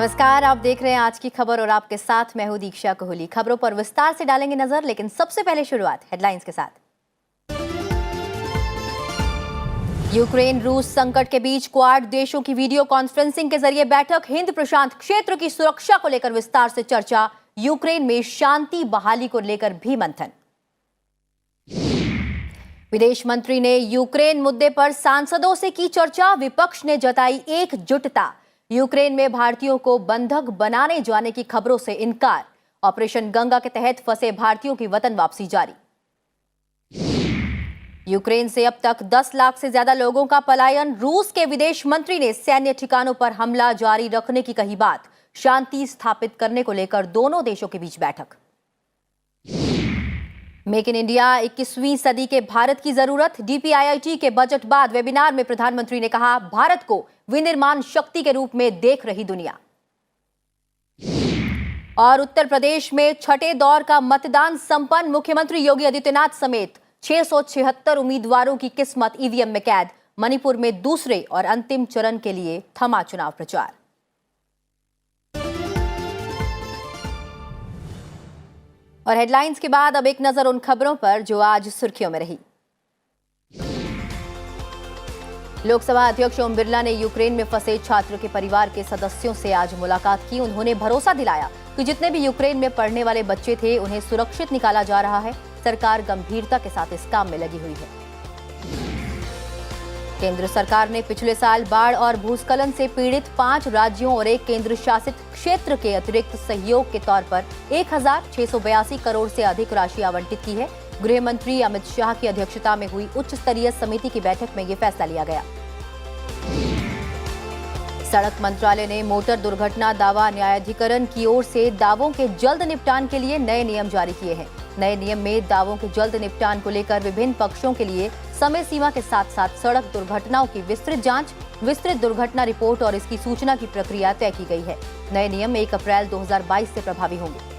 नमस्कार, आप देख रहे हैं आज की खबर और आपके साथ मैं हूं दीक्षा कोहली। खबरों पर विस्तार से डालेंगे नजर, लेकिन सबसे पहले शुरुआत हेडलाइंस के साथ। यूक्रेन रूस संकट के बीच क्वाड देशों की वीडियो कॉन्फ्रेंसिंग के जरिए बैठक। हिंद प्रशांत क्षेत्र की सुरक्षा को लेकर विस्तार से चर्चा। यूक्रेन में शांति बहाली को लेकर भी मंथन। विदेश मंत्री ने यूक्रेन मुद्दे पर सांसदों से की चर्चा। विपक्ष ने जताई एकजुटता। यूक्रेन में भारतीयों को बंधक बनाने जाने की खबरों से इनकार। ऑपरेशन गंगा के तहत फंसे भारतीयों की वतन वापसी जारी। यूक्रेन से अब तक 10 लाख से ज्यादा लोगों का पलायन। रूस के विदेश मंत्री ने सैन्य ठिकानों पर हमला जारी रखने की कही बात। शांति स्थापित करने को लेकर दोनों देशों के बीच बैठक। मेक इन इंडिया 21वीं सदी के भारत की जरूरत। डीपीआईआईटी के बजट बाद वेबिनार में प्रधानमंत्री ने कहा, भारत को विनिर्माण शक्ति के रूप में देख रही दुनिया। और उत्तर प्रदेश में छठे दौर का मतदान संपन्न। मुख्यमंत्री योगी आदित्यनाथ समेत 676 उम्मीदवारों की किस्मत ईवीएम में कैद। मणिपुर में दूसरे और अंतिम चरण के लिए थमा चुनाव प्रचार। और हेडलाइंस के बाद अब एक नजर उन खबरों पर जो आज सुर्खियों में रही। लोकसभा अध्यक्ष ओम बिरला ने यूक्रेन में फंसे छात्र के परिवार के सदस्यों से आज मुलाकात की। उन्होंने भरोसा दिलाया कि जितने भी यूक्रेन में पढ़ने वाले बच्चे थे उन्हें सुरक्षित निकाला जा रहा है। सरकार गंभीरता के साथ इस काम में लगी हुई है। केंद्र सरकार ने पिछले साल बाढ़ और भूस्खलन से पीड़ित 5 राज्यों और एक केंद्र शासित क्षेत्र के अतिरिक्त सहयोग के तौर पर 1682 करोड़ से अधिक राशि आवंटित की है। गृह मंत्री अमित शाह की अध्यक्षता में हुई उच्च स्तरीय समिति की बैठक में यह फैसला लिया गया। सड़क मंत्रालय ने मोटर दुर्घटना दावा न्यायाधिकरण की ओर से दावों के जल्द निपटान के लिए नए नियम जारी किए हैं। नए नियम में दावों के जल्द निपटान को लेकर विभिन्न पक्षों के लिए समय सीमा के साथ साथ सड़क दुर्घटनाओं की विस्तृत जांच, विस्तृत दुर्घटना रिपोर्ट और इसकी सूचना की प्रक्रिया तय की गई है। नए नियम 1 अप्रैल 2022 से प्रभावी होंगे।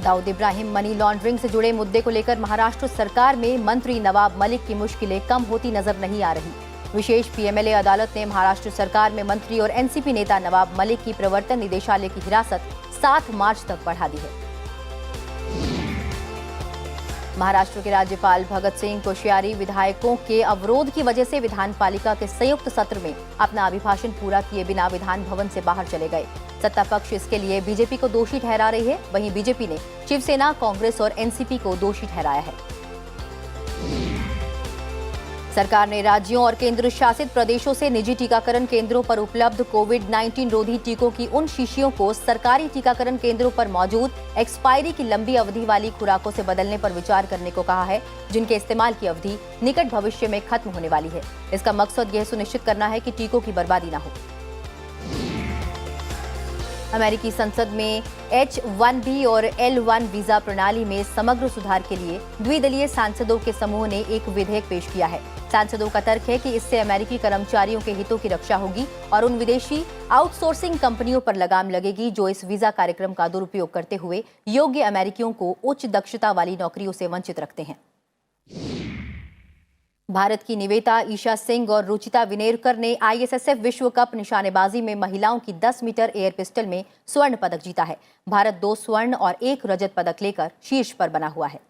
दाऊद इब्राहिम मनी लॉन्ड्रिंग से जुड़े मुद्दे को लेकर महाराष्ट्र सरकार में मंत्री नवाब मलिक की मुश्किलें कम होती नजर नहीं आ रही। विशेष पीएमएलए अदालत ने महाराष्ट्र सरकार में मंत्री और एनसीपी नेता नवाब मलिक की प्रवर्तन निदेशालय की हिरासत 7 मार्च तक बढ़ा दी है। महाराष्ट्र के राज्यपाल भगत सिंह कोश्यारी विधायकों के अवरोध की वजह से विधान पालिका के संयुक्त सत्र में अपना अभिभाषण पूरा किए बिना विधान भवन से बाहर चले गए। सत्ता पक्ष इसके लिए बीजेपी को दोषी ठहरा रही है। वहीं बीजेपी ने शिवसेना, कांग्रेस और एनसीपी को दोषी ठहराया है। सरकार ने राज्यों और केंद्र शासित प्रदेशों से निजी टीकाकरण केंद्रों पर उपलब्ध कोविड-19 रोधी टीकों की उन शीशियों को सरकारी टीकाकरण केंद्रों पर मौजूद एक्सपायरी की लंबी अवधि वाली खुराकों से बदलने पर विचार करने को कहा है, जिनके इस्तेमाल की अवधि निकट भविष्य में खत्म होने वाली है। इसका मकसद यह सुनिश्चित करना है कि टीकों की बर्बादी न हो। अमेरिकी संसद में H-1B और L-1 वीजा प्रणाली में समग्र सुधार के लिए द्विदलीय सांसदों के समूह ने एक विधेयक पेश किया है। सांसदों का तर्क है कि इससे अमेरिकी कर्मचारियों के हितों की रक्षा होगी और उन विदेशी आउटसोर्सिंग कंपनियों पर लगाम लगेगी जो इस वीजा कार्यक्रम का दुरुपयोग करते हुए योग्य अमेरिकियों को उच्च दक्षता वाली नौकरियों से वंचित रखते हैं। भारत की निवेता ईशा सिंह और रुचिता विनेरकर ने आईएसएसएफ विश्व कप निशानेबाजी में महिलाओं की 10 मीटर एयर पिस्टल में स्वर्ण पदक जीता है। भारत 2 स्वर्ण और 1 रजत पदक लेकर शीर्ष पर बना हुआ है।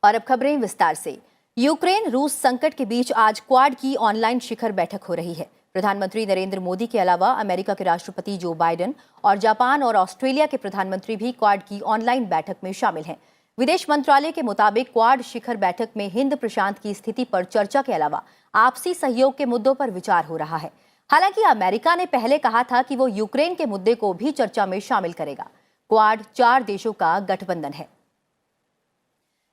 और अब खबरें विस्तार से। यूक्रेन रूस संकट के बीच आज क्वाड की ऑनलाइन शिखर बैठक हो रही है। प्रधानमंत्री नरेंद्र मोदी के अलावा अमेरिका के राष्ट्रपति जो बाइडेन और जापान और ऑस्ट्रेलिया के प्रधानमंत्री भी क्वाड की ऑनलाइन बैठक में शामिल हैं। विदेश मंत्रालय के मुताबिक क्वाड शिखर बैठक में हिंद प्रशांत की स्थिति पर चर्चा के अलावा आपसी सहयोग के मुद्दों पर विचार हो रहा है। हालांकि अमेरिका ने पहले कहा था कि वो यूक्रेन के मुद्दे को भी चर्चा में शामिल करेगा। क्वाड 4 देशों का गठबंधन है।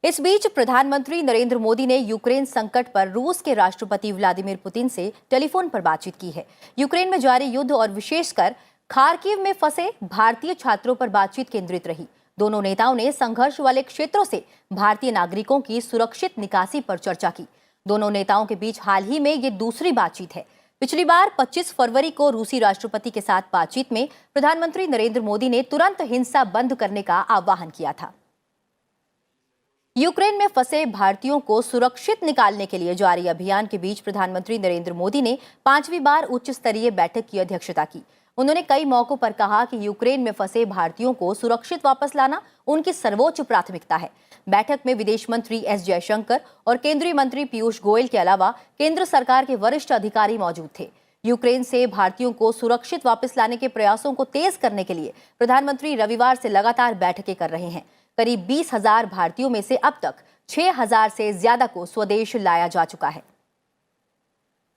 इस बीच प्रधानमंत्री नरेंद्र मोदी ने यूक्रेन संकट पर रूस के राष्ट्रपति व्लादिमीर पुतिन से टेलीफोन पर बातचीत की है। यूक्रेन में जारी युद्ध और विशेषकर खार्किव में फंसे भारतीय छात्रों पर बातचीत केंद्रित रही। दोनों नेताओं ने संघर्ष वाले क्षेत्रों से भारतीय नागरिकों की सुरक्षित निकासी पर चर्चा की। दोनों नेताओं के बीच हाल ही में ये दूसरी बातचीत है। पिछली बार 25 फरवरी को रूसी राष्ट्रपति के साथ बातचीत में प्रधानमंत्री नरेंद्र मोदी ने तुरंत हिंसा बंद करने का आह्वान किया था। यूक्रेन में फंसे भारतीयों को सुरक्षित निकालने के लिए जारी अभियान के बीच प्रधानमंत्री नरेंद्र मोदी ने 5वीं बार उच्च स्तरीय बैठक की अध्यक्षता की। उन्होंने कई मौकों पर कहा कि यूक्रेन में फंसे भारतीयों को सुरक्षित वापस लाना उनकी सर्वोच्च प्राथमिकता है। बैठक में विदेश मंत्री एस जयशंकर और केंद्रीय मंत्री पीयूष गोयल के अलावा केंद्र सरकार के वरिष्ठ अधिकारी मौजूद थे। यूक्रेन से भारतीयों को सुरक्षित वापस लाने के प्रयासों को तेज करने के लिए प्रधानमंत्री रविवार से लगातार बैठकें कर रहे हैं। करीब 20,000 भारतीयों में से अब तक 6,000 से ज्यादा को स्वदेश लाया जा चुका है।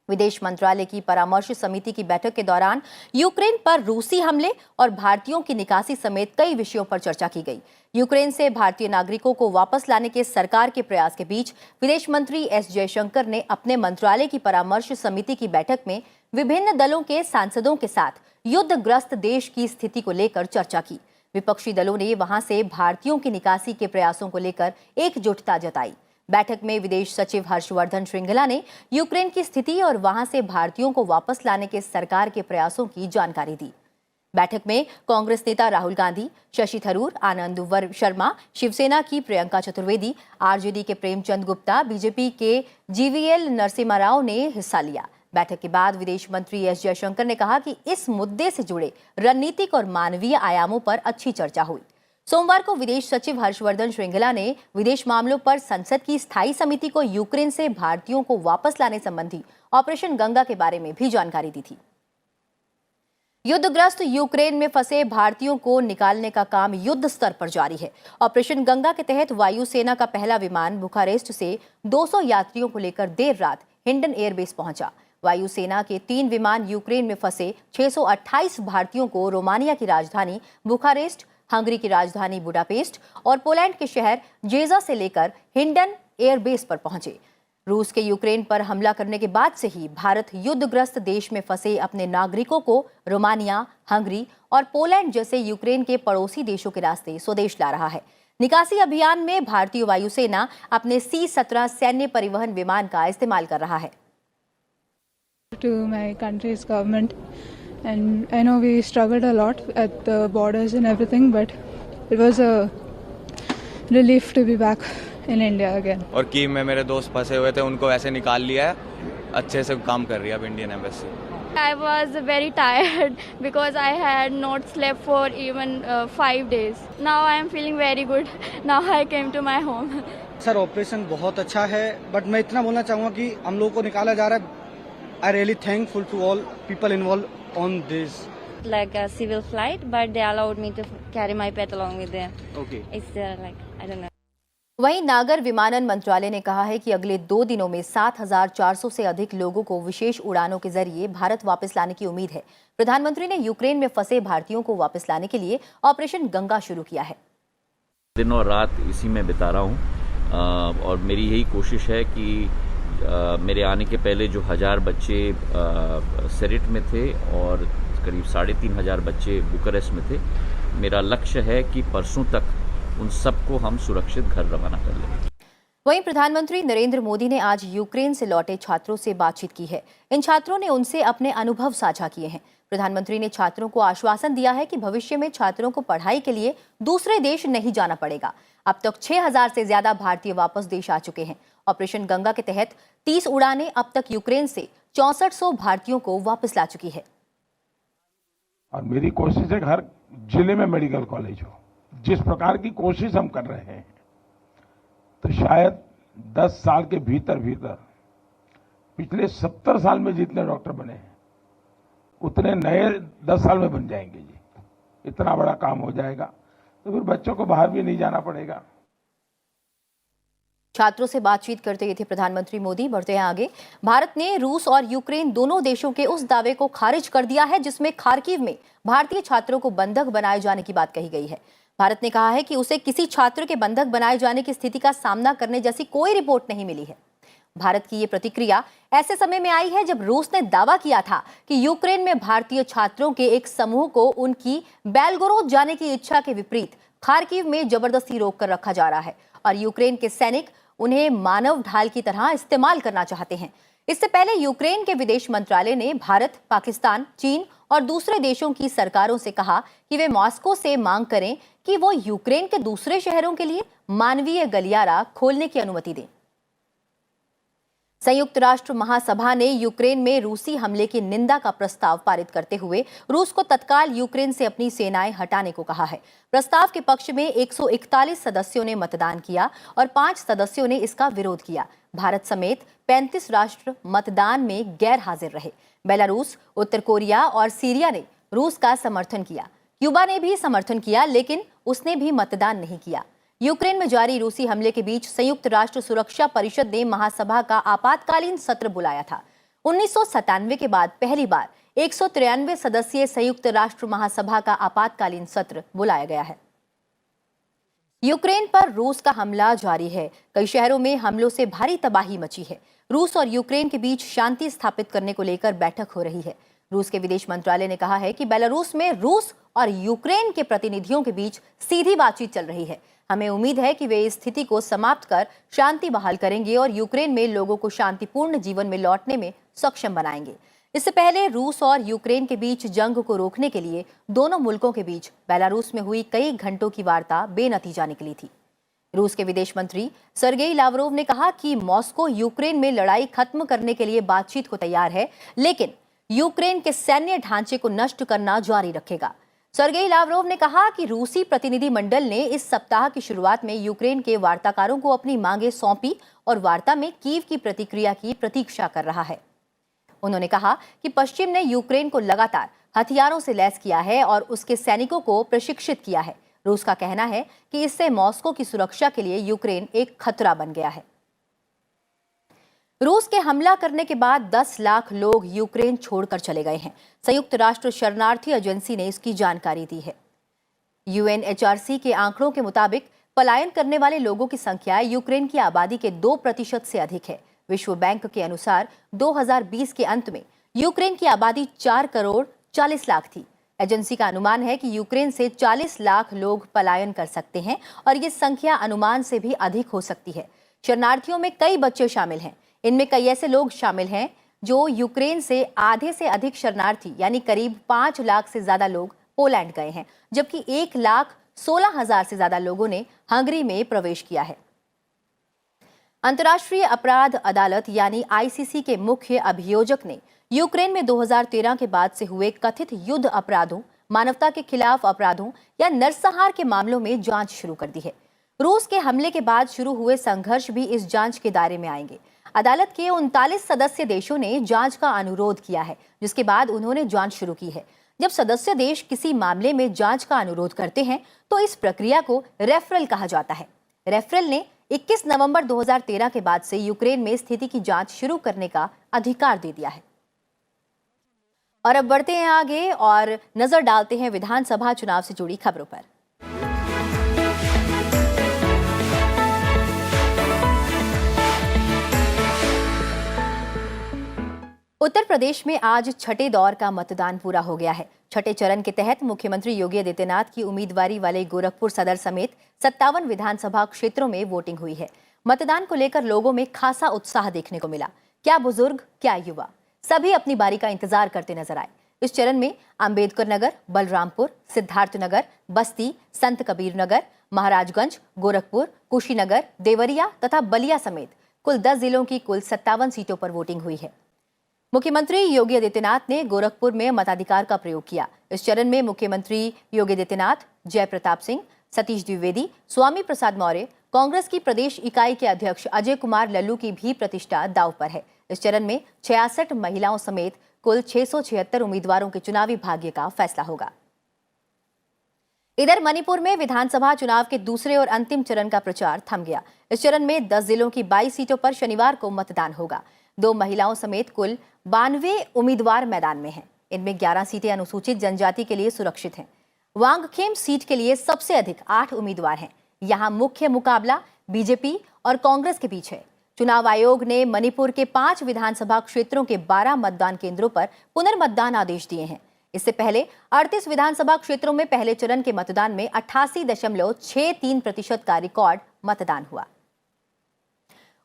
विदेश मंत्रालय की परामर्श समिति की बैठक के दौरान यूक्रेन पर रूसी हमले और भारतीयों की निकासी समेत कई विषयों पर चर्चा की गई। यूक्रेन से भारतीय नागरिकों को वापस लाने के सरकार के प्रयास के बीच विदेश मंत्री एस जयशंकर ने अपने मंत्रालय की परामर्श समिति की बैठक में विभिन्न दलों के सांसदों के साथ युद्धग्रस्त देश की स्थिति को लेकर चर्चा की। विपक्षी दलों ने वहां से भारतीयों की निकासी के प्रयासों को लेकर एकजुटता जताई। बैठक में विदेश सचिव हर्षवर्धन श्रृंगला ने यूक्रेन की स्थिति और वहां से भारतीयों को वापस लाने के सरकार के प्रयासों की जानकारी दी। बैठक में कांग्रेस नेता राहुल गांधी, शशि थरूर, आनंद शर्मा, शिवसेना की प्रियंका चतुर्वेदी, आरजेडी के प्रेमचंद गुप्ता, बीजेपी के जीवीएल नरसिम्हा राव ने हिस्सा लिया। बैठक के बाद विदेश मंत्री एस जयशंकर ने कहा कि इस मुद्दे से जुड़े रणनीतिक और मानवीय आयामों पर अच्छी चर्चा हुई। सोमवार को विदेश सचिव हर्षवर्धन श्रृंगला ने विदेश मामलों पर संसद की स्थायी समिति को यूक्रेन से भारतीयों को वापस लाने संबंधी ऑपरेशन गंगा के बारे में भी जानकारी दी थी। युद्धग्रस्त यूक्रेन में फंसे भारतीयों को निकालने का काम युद्ध स्तर पर जारी है। ऑपरेशन गंगा के तहत वायुसेना का पहला विमान बुखारेस्ट से 200 यात्रियों को लेकर देर रात हिंडन एयरबेस पहुंचा। वायुसेना के 3 विमान यूक्रेन में फंसे 628 भारतीयों को रोमानिया की राजधानी बुखारेस्ट, हंगरी की राजधानी बुडापेस्ट और पोलैंड के शहर जेजा से लेकर हिंडन एयरबेस पर पहुंचे। रूस के यूक्रेन पर हमला करने के बाद से ही भारत युद्धग्रस्त देश में फंसे अपने नागरिकों को रोमानिया, हंगरी और पोलैंड जैसे यूक्रेन के पड़ोसी देशों के रास्ते स्वदेश ला रहा है। निकासी अभियान में भारतीय वायुसेना अपने C-17 सैन्य परिवहन विमान का इस्तेमाल कर रहा है। To my country's government, and I know we struggled a lot at the borders and everything, but it was a relief to be back in India again. और कीव में मेरे दोस्त फंसे हुए थे, उनको ऐसे निकाल लिया है, अच्छे से काम कर रही है अब Indian embassy. I was very tired because I had not slept for even 5 days. Now I am feeling very good. Now I came to my home. Sir operation बहुत अच्छा है, बट मैं इतना बोलना चाहूँगा कि हम लोगों को निकाला जा रहा है। I really thankful to all people involved on this. Like a civil flight, but they allowed me to carry my pet along with them. Okay. It's like I don't know. वहीं नागर विमानन मंत्रालय ने कहा है कि अगले 2 दिनों में 7,400 से अधिक लोगों को विशेष उड़ानों के जरिए भारत वापस लाने की उम्मीद है। प्रधानमंत्री ने यूक्रेन में फंसे भारतीयों को वापस लाने के लिए ऑपरेशन गंगा शुरू किया है। दिन और रात इसी में बिता रहा हूँ और मेरी यही कोशिश है कि मेरे आने के पहले जो 1000 बच्चे सेरिट में थे और करीब 3,500 बच्चे बुखारेस्ट में थे, मेरा लक्ष्य है कि परसों तक उन सबको हम सुरक्षित घर रवाना कर लें। वहीं प्रधानमंत्री नरेंद्र मोदी ने आज यूक्रेन से लौटे छात्रों से बातचीत की है। इन छात्रों ने उनसे अपने अनुभव साझा किए हैं। प्रधानमंत्री ने छात्रों को आश्वासन दिया है कि भविष्य में छात्रों को पढ़ाई के लिए दूसरे देश नहीं जाना पड़ेगा। अब तक 6,000 से ज्यादा भारतीय वापस देश आ चुके हैं। ऑपरेशन गंगा के तहत 30 उड़ानें अब तक यूक्रेन से 6400 भारतीयों को वापस ला चुकी है। और मेरी कोशिश है कि हर जिले में मेडिकल कॉलेज हो। जिस प्रकार की कोशिश हम कर रहे हैं, तो शायद 10 साल के भीतर भीतर पिछले 70 साल में जितने डॉक्टर बने हैं, उतने नए 10 साल में बन जाएंगे जी। इतना बड़ा काम हो जाएगा, तो फिर बच्चों को बाहर भी नहीं जाना पड़ेगा। छात्रों से बातचीत करते हुए थे प्रधानमंत्री मोदी। बढ़ते हैं आगे। भारत ने रूस और यूक्रेन दोनों देशों के उस दावे को खारिज कर दिया है जिसमें खार्किव में भारतीय छात्रों को बंधक बनाए जाने की बात कही गई है। भारत ने कहा है कि उसे किसी छात्र के बंधक बनाए जाने की स्थिति का सामना करने जैसी कोई रिपोर्ट नहीं मिली है। भारत की ये प्रतिक्रिया ऐसे समय में आई है जब रूस ने दावा किया था कि यूक्रेन में भारतीय छात्रों के एक समूह को उनकी बेलगोरोद जाने की इच्छा के विपरीत खार्किव में जबरदस्ती रोक कर रखा जा रहा है और यूक्रेन के सैनिक उन्हें मानव ढाल की तरह इस्तेमाल करना चाहते हैं। इससे पहले यूक्रेन के विदेश मंत्रालय ने भारत, पाकिस्तान, चीन और दूसरे देशों की सरकारों से कहा कि वे मॉस्को से मांग करें कि वो यूक्रेन के दूसरे शहरों के लिए मानवीय गलियारा खोलने की अनुमति दें। संयुक्त राष्ट्र महासभा ने यूक्रेन में रूसी हमले की निंदा का प्रस्ताव पारित करते हुए रूस को तत्काल यूक्रेन से अपनी सेनाएं हटाने को कहा है। प्रस्ताव के पक्ष में 141 सदस्यों ने मतदान किया और 5 सदस्यों ने इसका विरोध किया। भारत समेत 35 राष्ट्र मतदान में गैर हाजिर रहे। बेलारूस, उत्तर कोरिया और सीरिया ने रूस का समर्थन किया। क्यूबा ने भी समर्थन किया, लेकिन उसने भी मतदान नहीं किया। यूक्रेन में जारी रूसी हमले के बीच संयुक्त राष्ट्र सुरक्षा परिषद ने महासभा का आपातकालीन सत्र बुलाया था। 1997 के बाद पहली बार 193 सदस्यीय संयुक्त राष्ट्र महासभा का आपातकालीन सत्र बुलाया गया है। यूक्रेन पर रूस का हमला जारी है। कई शहरों में हमलों से भारी तबाही मची है। रूस और यूक्रेन के बीच शांति स्थापित करने को लेकर बैठक हो रही है। रूस के विदेश मंत्रालय ने कहा है कि बेलारूस में रूस और यूक्रेन के प्रतिनिधियों के बीच सीधी बातचीत चल रही है। हमें उम्मीद है कि वे इस स्थिति को समाप्त कर शांति बहाल करेंगे और यूक्रेन में लोगों को शांतिपूर्ण जीवन में लौटने में सक्षम बनाएंगे। इससे पहले रूस और यूक्रेन के बीच जंग को रोकने के लिए दोनों मुल्कों के बीच बेलारूस में हुई कई घंटों की वार्ता बेनतीजा निकली थी। रूस के विदेश मंत्री सर्गेई लावरोव ने कहा कि मॉस्को यूक्रेन में लड़ाई खत्म करने के लिए बातचीत को तैयार है, लेकिन यूक्रेन के सैन्य ढांचे को नष्ट करना जारी रखेगा। सर्गेई लावरोव ने कहा कि रूसी प्रतिनिधि मंडल ने इस सप्ताह की शुरुआत में यूक्रेन के वार्ताकारों को अपनी मांगें सौंपी और वार्ता में कीव की प्रतिक्रिया की प्रतीक्षा कर रहा है। उन्होंने कहा कि पश्चिम ने यूक्रेन को लगातार हथियारों से लैस किया है और उसके सैनिकों को प्रशिक्षित किया है। रूस का कहना है कि इससे मॉस्को की सुरक्षा के लिए यूक्रेन एक खतरा बन गया है। रूस के हमला करने के बाद 10 लाख लोग यूक्रेन छोड़कर चले गए हैं। संयुक्त राष्ट्र शरणार्थी एजेंसी ने इसकी जानकारी दी है। यूएनएचआरसी के आंकड़ों के मुताबिक पलायन करने वाले लोगों की संख्या यूक्रेन की आबादी के 2% से अधिक है। विश्व बैंक के अनुसार 2020 के अंत में यूक्रेन की आबादी 4 करोड़ 40 लाख थी। एजेंसी का अनुमान है कि यूक्रेन से 40 लाख लोग पलायन कर सकते हैं और ये संख्या अनुमान से भी अधिक हो सकती है। शरणार्थियों में कई बच्चे शामिल हैं। इनमें कई ऐसे लोग शामिल हैं जो यूक्रेन से आधे से अधिक शरणार्थी यानी करीब 5 लाख से ज्यादा लोग पोलैंड गए हैं, जबकि 1,16,000 से ज्यादा लोगों ने हंगरी में प्रवेश किया है। अंतर्राष्ट्रीय अपराध अदालत यानी आईसीसी के मुख्य अभियोजक ने यूक्रेन में 2013 के बाद से हुए कथित युद्ध अपराधों, मानवता के खिलाफ अपराधों या नरसंहार के मामलों में जांच शुरू कर दी है। रूस के हमले के बाद शुरू हुए संघर्ष भी इस जांच के दायरे में आएंगे। अदालत के 39 सदस्य देशों ने जांच का अनुरोध किया है, जिसके बाद उन्होंने जांच शुरू की है। जब सदस्य देश किसी मामले में जांच का अनुरोध करते हैं तो इस प्रक्रिया को रेफरल कहा जाता है। रेफरल ने 21 नवंबर 2013 के बाद से यूक्रेन में स्थिति की जांच शुरू करने का अधिकार दे दिया है। और अब बढ़ते हैं आगे और नजर डालते हैं विधानसभा चुनाव से जुड़ी खबरों पर। उत्तर प्रदेश में आज छठे दौर का मतदान पूरा हो गया है। छठे चरण के तहत मुख्यमंत्री योगी आदित्यनाथ की उम्मीदवारी वाले गोरखपुर सदर समेत 57 विधानसभा क्षेत्रों में वोटिंग हुई है। मतदान को लेकर लोगों में खासा उत्साह देखने को मिला। क्या बुजुर्ग, क्या युवा, सभी अपनी बारी का इंतजार करते नजर आए। इस चरण में अंबेडकर नगर, बलरामपुर, सिद्धार्थनगर, बस्ती, संत कबीर नगर, महाराजगंज, गोरखपुर, कुशीनगर, देवरिया तथा बलिया समेत कुल 10 जिलों की कुल 57 सीटों पर वोटिंग हुई है। मुख्यमंत्री योगी आदित्यनाथ ने गोरखपुर में मताधिकार का प्रयोग किया। इस चरण में मुख्यमंत्री योगी आदित्यनाथ, जय प्रताप सिंह, सतीश द्विवेदी, स्वामी प्रसाद मौर्य, कांग्रेस की प्रदेश इकाई के अध्यक्ष अजय कुमार लल्लू की भी प्रतिष्ठा दांव पर है। इस चरण में 66 महिलाओं समेत कुल 676 उम्मीदवारों के चुनावी भाग्य का फैसला होगा। इधर मणिपुर में विधानसभा चुनाव के दूसरे और अंतिम चरण का प्रचार थम गया। इस चरण में 10 जिलों की 22 सीटों पर शनिवार को मतदान होगा। 2 महिलाओं समेत कुल 92 उम्मीदवार मैदान में हैं। इनमें 11 सीटें अनुसूचित जनजाति के लिए सुरक्षित हैं। वांगखेम सीट के लिए सबसे अधिक 8 उम्मीदवार हैं। यहां मुख्य मुकाबला बीजेपी और कांग्रेस के बीच है। चुनाव आयोग ने मणिपुर के 5 विधानसभा क्षेत्रों के 12 मतदान केंद्रों पर पुनर्मतदान आदेश दिए हैं। इससे पहले 38 विधानसभा क्षेत्रों में पहले चरण के मतदान में 88.63% का रिकॉर्ड मतदान हुआ।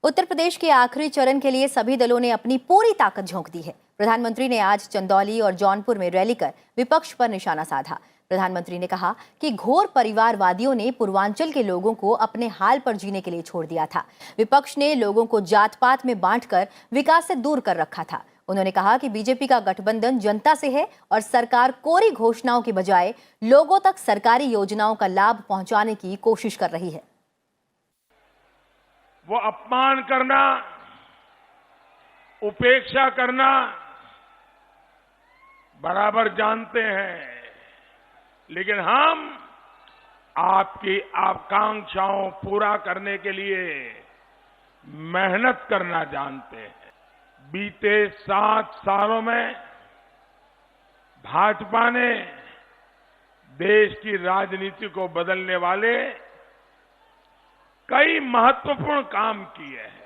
उत्तर प्रदेश के आखिरी चरण के लिए सभी दलों ने अपनी पूरी ताकत झोंक दी है। प्रधानमंत्री ने आज चंदौली और जौनपुर में रैली कर विपक्ष पर निशाना साधा। प्रधानमंत्री ने कहा कि घोर परिवारवादियों ने पूर्वांचल के लोगों को अपने हाल पर जीने के लिए छोड़ दिया था। विपक्ष ने लोगों को जात पात में बांटकर विकास से दूर कर रखा था। उन्होंने कहा कि बीजेपी का गठबंधन जनता से है और सरकार कोरी घोषणाओं के बजाय लोगों तक सरकारी योजनाओं का लाभ पहुंचाने की कोशिश कर रही है। वो अपमान करना, उपेक्षा करना बराबर जानते हैं, लेकिन हम आपकी आकांक्षाओं पूरा करने के लिए मेहनत करना जानते हैं। बीते 7 सालों में भाजपा ने देश की राजनीति को बदलने वाले कई महत्वपूर्ण काम किए हैं।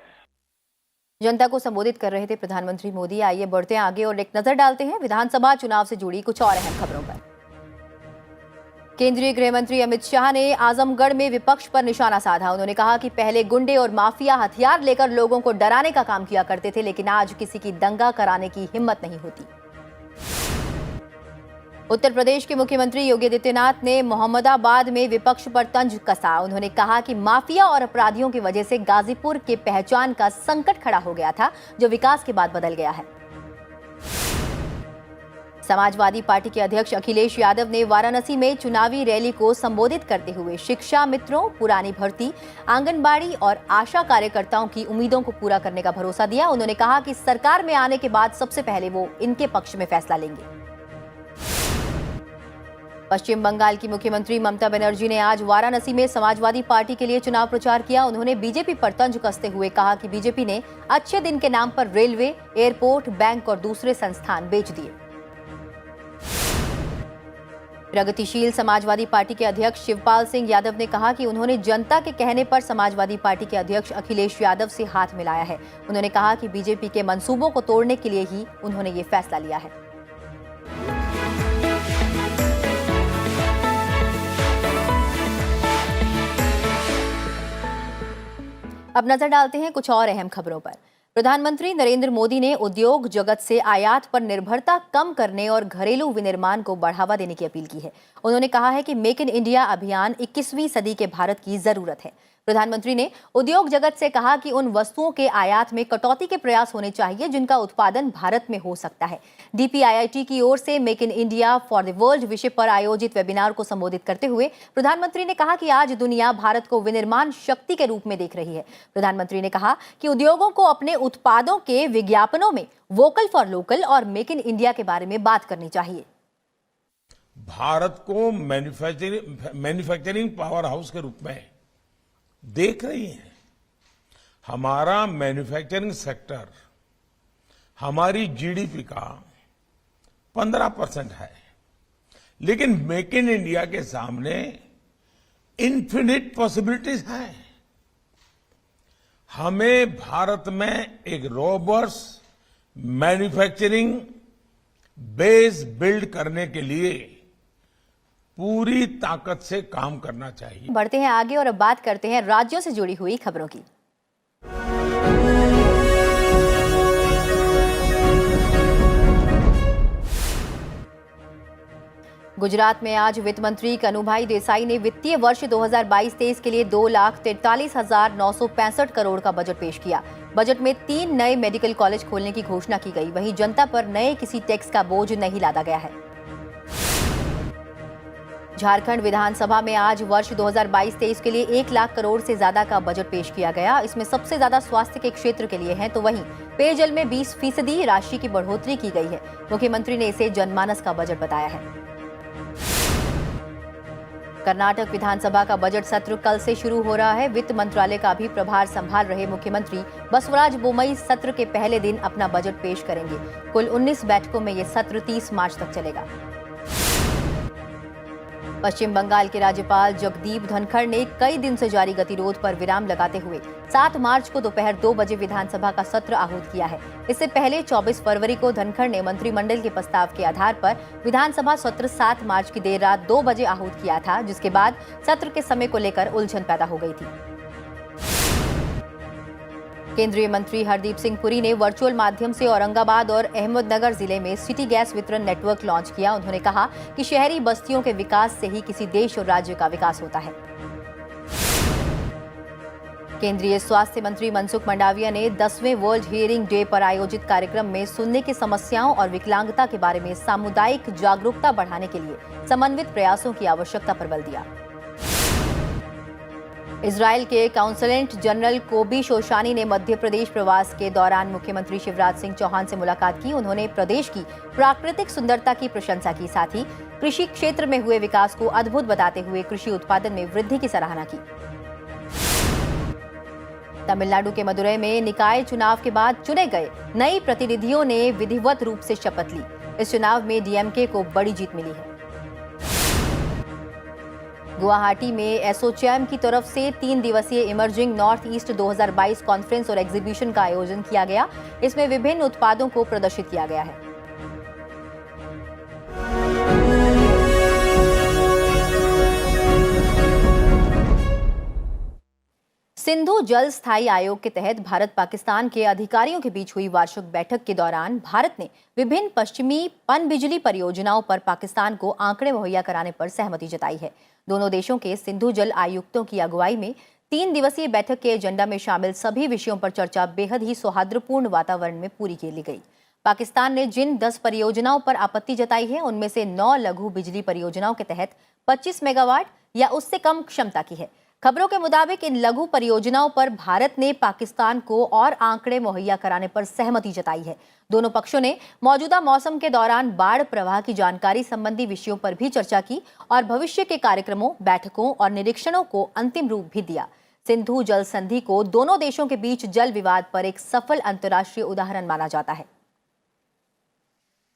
जनता को संबोधित कर रहे थे प्रधानमंत्री मोदी। आइए बढ़ते हैं आगे और एक नजर डालते हैं विधानसभा चुनाव से जुड़ी कुछ और अहम खबरों पर। केंद्रीय गृह मंत्री अमित शाह ने आजमगढ़ में विपक्ष पर निशाना साधा। उन्होंने कहा कि पहले गुंडे और माफिया हथियार लेकर लोगों को डराने का काम किया करते थे, लेकिन आज किसी की दंगा कराने की हिम्मत नहीं होती। उत्तर प्रदेश के मुख्यमंत्री योगी आदित्यनाथ ने मोहम्मदाबाद में विपक्ष पर तंज कसा। उन्होंने कहा कि माफिया और अपराधियों की वजह से गाजीपुर के पहचान का संकट खड़ा हो गया था, जो विकास के बाद बदल गया है। समाजवादी पार्टी के अध्यक्ष अखिलेश यादव ने वाराणसी में चुनावी रैली को संबोधित करते हुए शिक्षा मित्रों, पुरानी भर्ती, आंगनबाड़ी और आशा कार्यकर्ताओं की उम्मीदों को पूरा करने का भरोसा दिया। उन्होंने कहा कि सरकार में आने के बाद सबसे पहले वो इनके पक्ष में फैसला लेंगे। पश्चिम बंगाल की मुख्यमंत्री ममता बनर्जी ने आज वाराणसी में समाजवादी पार्टी के लिए चुनाव प्रचार किया। उन्होंने बीजेपी पर तंज कसते हुए कहा कि बीजेपी ने अच्छे दिन के नाम पर रेलवे, एयरपोर्ट, बैंक और दूसरे संस्थान बेच दिए। प्रगतिशील समाजवादी पार्टी के अध्यक्ष शिवपाल सिंह यादव ने कहा कि उन्होंने जनता के कहने पर समाजवादी पार्टी के अध्यक्ष अखिलेश यादव से हाथ मिलाया है। उन्होंने कहा कि बीजेपी के मंसूबों को तोड़ने के लिए ही उन्होंने ये फैसला लिया है। अब नजर डालते हैं कुछ और अहम खबरों पर। प्रधानमंत्री नरेंद्र मोदी ने उद्योग जगत से आयात पर निर्भरता कम करने और घरेलू विनिर्माण को बढ़ावा देने की अपील की है। उन्होंने कहा है कि मेक इन इंडिया अभियान 21वीं सदी के भारत की जरूरत है। प्रधानमंत्री ने उद्योग जगत से कहा कि उन वस्तुओं के आयात में कटौती के प्रयास होने चाहिए जिनका उत्पादन भारत में हो सकता है। DPIIT की ओर से make in India for the world विषय पर आयोजित वेबिनार को संबोधित करते हुए प्रधानमंत्री ने कहा कि आज दुनिया भारत को विनिर्माण शक्ति के रूप में देख रही है। प्रधानमंत्री ने कहा कि उद्योगों को अपने उत्पादों के विज्ञापनों में वोकल फॉर लोकल और मेक इन इंडिया के बारे में बात करनी चाहिए। भारत को मैन्युफैक्चरिंग पावर हाउस के रूप में देख रही है। हमारा मैन्युफैक्चरिंग सेक्टर हमारी जीडीपी का 15% है, लेकिन मेक इन इंडिया के सामने इन्फिनिट पॉसिबिलिटीज हैं। हमें भारत में एक रोबस्ट मैन्युफैक्चरिंग बेस बिल्ड करने के लिए पूरी ताकत से काम करना चाहिए। बढ़ते हैं आगे और अब बात करते हैं राज्यों से जुड़ी हुई खबरों की। गुजरात में आज वित्त मंत्री कनुभाई देसाई ने वित्तीय वर्ष 2022-23 के लिए 2,43,965 करोड़ का बजट पेश किया। बजट में 3 नए मेडिकल कॉलेज खोलने की घोषणा की गई। वहीं जनता पर नए किसी टैक्स का बोझ नहीं लादा गया है। झारखंड विधानसभा में आज वर्ष 2022-23 के लिए 1 लाख करोड़ से ज्यादा का बजट पेश किया गया। इसमें सबसे ज्यादा स्वास्थ्य के क्षेत्र के लिए है, तो वहीं पेयजल में 20% राशि की बढ़ोतरी की गई है। मुख्यमंत्री ने इसे जनमानस का बजट बताया है। कर्नाटक विधानसभा का बजट सत्र कल से शुरू हो रहा है। वित्त मंत्रालय का भी प्रभार संभाल रहे मुख्यमंत्री बसवराज बोमई सत्र के पहले दिन अपना बजट पेश करेंगे। कुल 19 बैठकों में यह सत्र 30 मार्च तक चलेगा। पश्चिम बंगाल के राज्यपाल जगदीप धनखड़ ने कई दिन से जारी गतिरोध पर विराम लगाते हुए 7 मार्च को दोपहर 2 बजे विधानसभा का सत्र आहूत किया है। इससे पहले 24 फरवरी को धनखड़ ने मंत्रिमंडल के प्रस्ताव के आधार पर विधानसभा सत्र 7 मार्च की देर रात 2 बजे आहूत किया था, जिसके बाद सत्र के समय को लेकर उलझन पैदा हो गई थी। केंद्रीय मंत्री हरदीप सिंह पुरी ने वर्चुअल माध्यम से औरंगाबाद और अहमदनगर जिले में सिटी गैस वितरण नेटवर्क लॉन्च किया। उन्होंने कहा कि शहरी बस्तियों के विकास से ही किसी देश और राज्य का विकास होता है। केंद्रीय स्वास्थ्य मंत्री मनसुख मंडाविया ने 10वें वर्ल्ड हियरिंग डे पर आयोजित कार्यक्रम में सुनने की समस्याओं और विकलांगता के बारे में सामुदायिक जागरूकता बढ़ाने के लिए समन्वित प्रयासों की आवश्यकता पर बल दिया। इजरायल के काउंसलेट जनरल कोबी शोशानी ने मध्य प्रदेश प्रवास के दौरान मुख्यमंत्री शिवराज सिंह चौहान से मुलाकात की। उन्होंने प्रदेश की प्राकृतिक सुंदरता की प्रशंसा की, साथ ही कृषि क्षेत्र में हुए विकास को अद्भुत बताते हुए कृषि उत्पादन में वृद्धि की सराहना की। तमिलनाडु के मदुरई में निकाय चुनाव के बाद चुने गए नए प्रतिनिधियों ने विधिवत रूप से शपथ ली। इस चुनाव में डीएमके को बड़ी जीत मिली है। गुवाहाटी में एसोचैम की तरफ से 3 दिवसीय इमर्जिंग नॉर्थ ईस्ट 2022 कॉन्फ्रेंस और एग्जीबिशन का आयोजन किया गया। इसमें विभिन्न उत्पादों को प्रदर्शित किया गया है। सिंधु जल स्थायी आयोग के तहत भारत पाकिस्तान के अधिकारियों के बीच हुई वार्षिक बैठक के दौरान भारत ने विभिन्न पश्चिमी पनबिजली परियोजनाओं पर पाकिस्तान को आंकड़े मुहैया कराने पर सहमति जताई है। दोनों देशों के सिंधु जल आयुक्तों की अगुवाई में 3 दिवसीय बैठक के एजेंडा में शामिल सभी विषयों पर चर्चा बेहद ही सौहार्दपूर्ण वातावरण में पूरी की गई। पाकिस्तान ने जिन 10 परियोजनाओं पर आपत्ति जताई है, उनमें से 9 लघु बिजली परियोजनाओं के तहत 25 मेगावाट या उससे कम क्षमता की है। खबरों के मुताबिक इन लघु परियोजनाओं पर भारत ने पाकिस्तान को और आंकड़े मुहैया कराने पर सहमति जताई है। दोनों पक्षों ने मौजूदा मौसम के दौरान बाढ़ प्रवाह की जानकारी संबंधी विषयों पर भी चर्चा की और भविष्य के कार्यक्रमों, बैठकों और निरीक्षणों को अंतिम रूप भी दिया। सिंधु जल संधि को दोनों देशों के बीच जल विवाद पर एक सफल अंतर्राष्ट्रीय उदाहरण माना जाता है।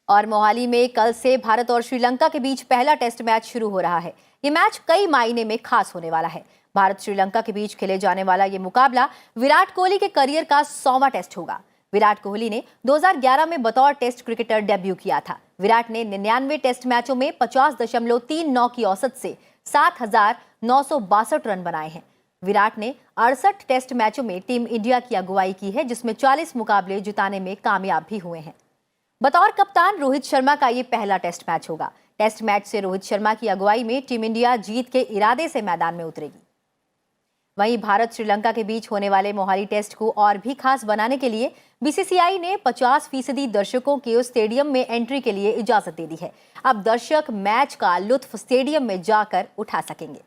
और मोहाली में कल से भारत और श्रीलंका के बीच पहला टेस्ट मैच शुरू हो रहा है। ये मैच कई मायने में खास होने वाला है। भारत श्रीलंका के बीच खेले जाने वाला ये मुकाबला विराट कोहली के करियर का 100वां टेस्ट होगा। विराट कोहली ने 2011 में बतौर टेस्ट क्रिकेटर डेब्यू किया था। विराट ने 99 टेस्ट मैचों में 50.39 की औसत से 7,962 रन बनाए हैं। विराट ने 68 टेस्ट मैचों में टीम इंडिया की अगुवाई की है, जिसमें 40 मुकाबले जिताने में कामयाब भी हुए हैं। बतौर कप्तान रोहित शर्मा का ये पहला टेस्ट मैच होगा। टेस्ट मैच से रोहित शर्मा की अगुवाई में टीम इंडिया जीत के इरादे से मैदान में उतरेगी। वहीं भारत श्रीलंका के बीच होने वाले मोहाली टेस्ट को और भी खास बनाने के लिए बीसीसीआई ने 50% दर्शकों की स्टेडियम में एंट्री के लिए इजाजत दे दी है। अब दर्शक मैच का लुत्फ स्टेडियम में जाकर उठा सकेंगे।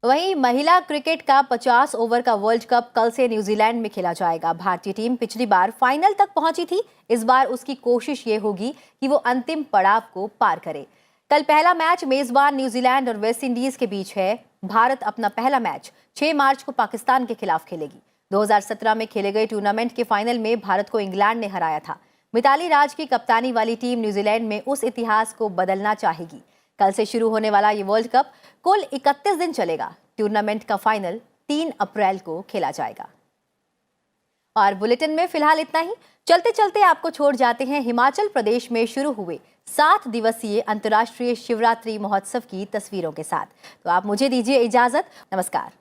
वहीं महिला क्रिकेट का 50 ओवर का वर्ल्ड कप कल से न्यूजीलैंड में खेला जाएगा। भारतीय टीम पिछली बार फाइनल तक पहुंची थी। इस बार उसकी कोशिश ये होगी कि वो अंतिम पड़ाव को पार करे। कल पहला मैच मेजबान न्यूजीलैंड और वेस्ट इंडीज के बीच है। भारत अपना पहला मैच 6 मार्च को पाकिस्तान के खिलाफ खेलेगी। 2017 में खेले गए टूर्नामेंट के फाइनल में भारत को इंग्लैंड ने हराया था। मिताली राज की कप्तानी वाली टीम न्यूजीलैंड में उस इतिहास को बदलना चाहेगी। कल से शुरू होने वाला ये वर्ल्ड कप कुल 31 दिन चलेगा। टूर्नामेंट का फाइनल 3 अप्रैल को खेला जाएगा। और बुलेटिन में फिलहाल इतना ही। चलते चलते आपको छोड़ जाते हैं हिमाचल प्रदेश में शुरू हुए 7 दिवसीय अंतर्राष्ट्रीय शिवरात्रि महोत्सव की तस्वीरों के साथ। तो आप मुझे दीजिए इजाजत। नमस्कार।